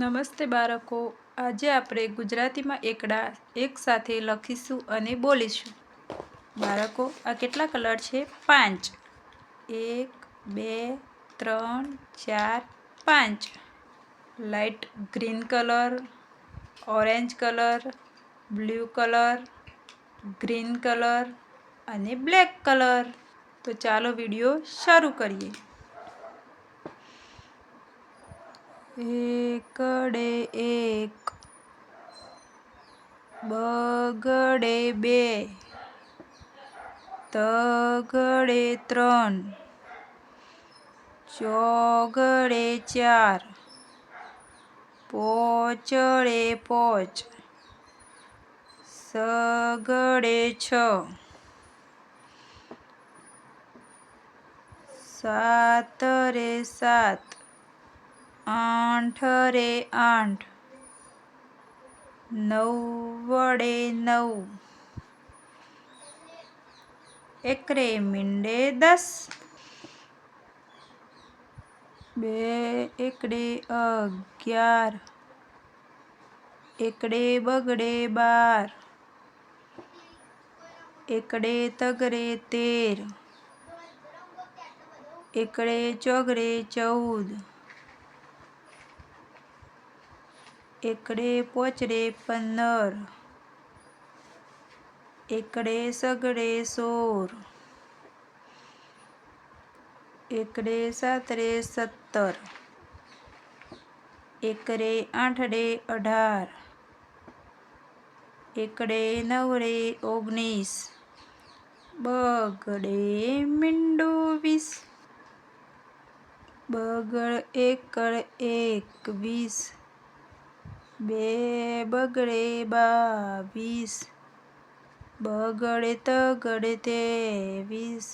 નમસ્તે બાળકો, આજે આપણે ગુજરાતીમાં એકડા એક સાથે લખીશું અને બોલીશું. બાળકો, આ કેટલા કલર છે? 5. 1, 2, 3, 4, 5. Light green colour, orange colour, blue colour, green colour અને બ્લેક કલર. તો ચાલો વિડીયો શરૂ કરીએ. એકડે એક, બગડે 2, તગડે 3, ચોગડે 4, પોચડે 5, સગડે 6, સાતરે 7, આઠરે 8, નવડે 9, એકરે મીંડે 10, 2 એકડે 11, એકડે બગડે 12, એકડે તગડે 13, એકડે ચોગડે 14, એકડે પોચડે 15, એકડે સગડે 16, એકડે સાતરે 17, એકરે આઠડે 18, એકડે નવડે 19, બગડે મીંડું 20, બગડ એકડ 21, 2 બગડે 22, બગડે તગડે 23,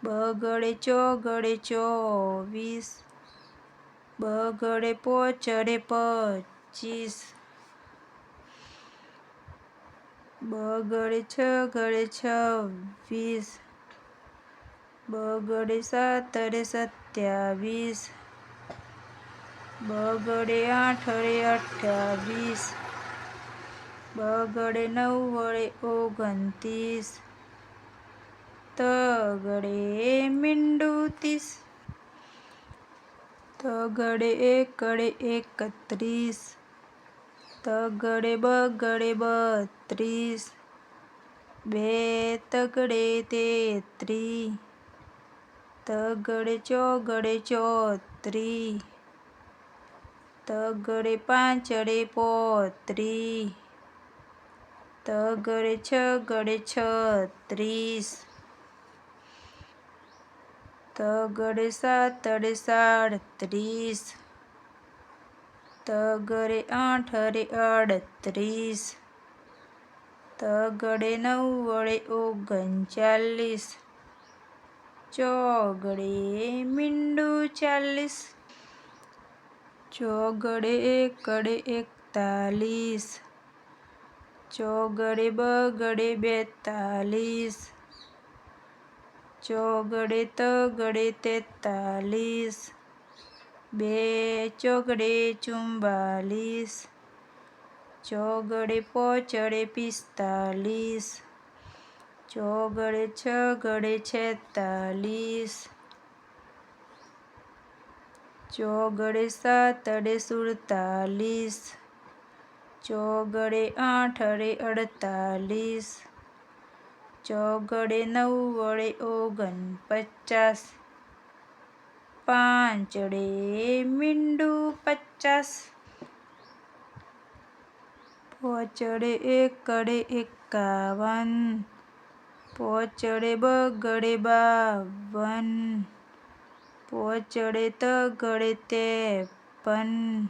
બગડે ચોગડે 24, બગડે પોચડે 25, બગડે છગડે 26, બગડે સાતરે 27, બગડે આઠરે 28, બગડે નવડે 29, તગડે મીંડું 30, તગડે એકડે 31, તગડે બગડે 32, 2 તગડે 33, તગડે ચોગડે 34, તગડે પાંચડે 35, તગડે છગડે 36, તગડે સાતડે 37, તગડે આઠરે 38, તગડે નવડે 39, ચોગડે મીંડું 40, ચોગડે એકડે 41, ચોગડે બગડે 42, ચોગડે તગડે 43, 2 ચોગડે 44, ચોગડે પોચડે 45, ચોગડે છગડે 46, ચોગડે સાતડે 47, ચોગડે આઠરે 48, ચોગડે નવડે 49, પાંચડે મીંડું 50, પોચડે એકડે 51, પોચડે બગડે 52, પોચડે તગડે 53,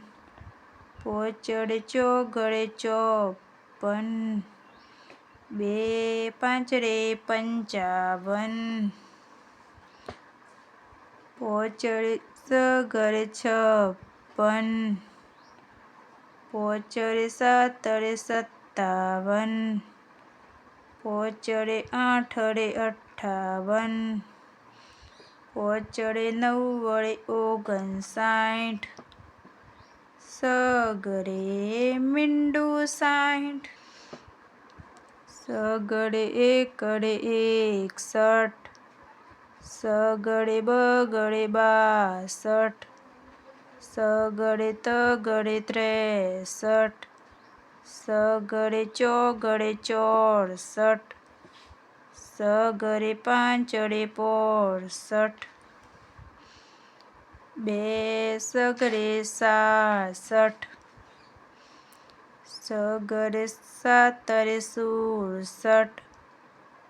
પોચડે ચોગડે 54, 2 પાંચડે 55, પોચડે સગડે 56, પોચડે સાતડે 57, પોચડે આઠડે 58, પોચડે નવડે 59, સગડે મીંડું 60 સગડે એકડે 61 સગડે બગડે 62 સગડે તગડે 63 સગડે ચોગડે 64 સગડે પાંચડે 65 બે સગડે 66 સગડે સાતરે 67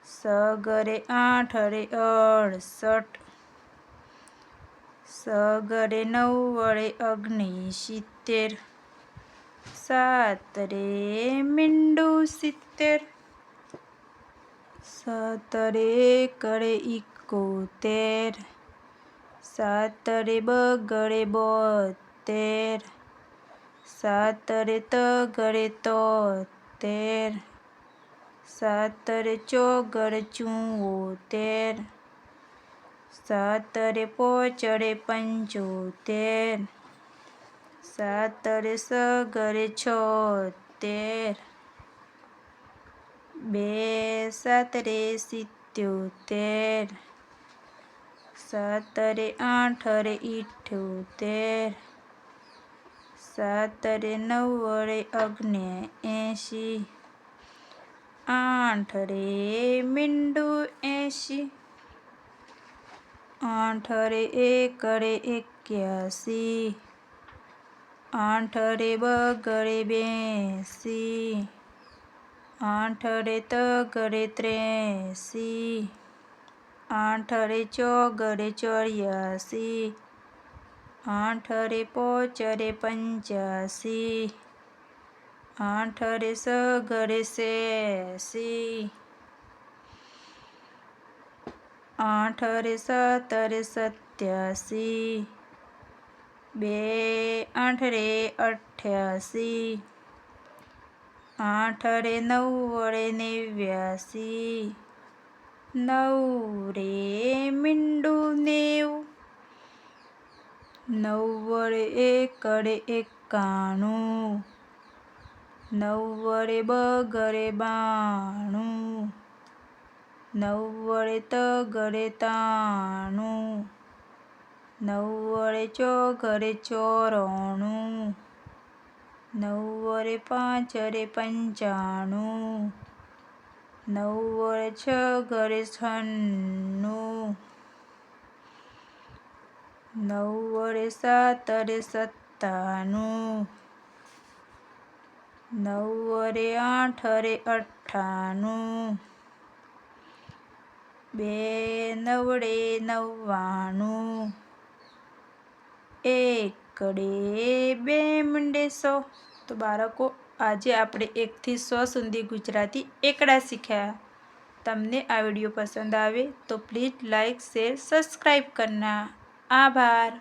સગડે આઠરે 68 સગડે નવડે 69 સાતરે મીંડું 70 સાતરે એકડે 71 સાતરે બગડે 72 સાતરે તગડે 73 સાતરે ચોગડે 74 સાતરે પોચડે 75 સાતરે સગડે 76 બે સાતરે 77 સાતરે આઠરે 78 સાતરે નવડે 79 આઠરે મીંડું 80 આઠરે એકડે 81 આઠરે બગડે 82 આઠરે તગડે 83 આઠરે ચોગડે 84 આઠરે પોચડે 85 આઠરે સગડે 86 આઠરે સાતરે 87 બે આઠરે 88 આઠરે નવડે 89 નવરે મીંડું 90 નવ્વડે એકડે 91 નવ્વડે બગડે 92 નવ્વડે તગડે 93 નવ્વડે ચોગડે 94 નવ્વડે પાંચડે 95 નવ્વડે છગડે 96 નવ્વડે સાતરે 97 નવ્વડે આઠરે 98 બે નવડે 99 એકડે બે મીંડે 100 તો બાળકો આજે આપણે 1 થી 100 સુધી ગુજરાતી એકડા શીખ્યા. તમને આ વિડીયો પસંદ આવે તો પ્લીઝ લાઈક શેર સબસ્ક્રાઈબ કરના. આભાર.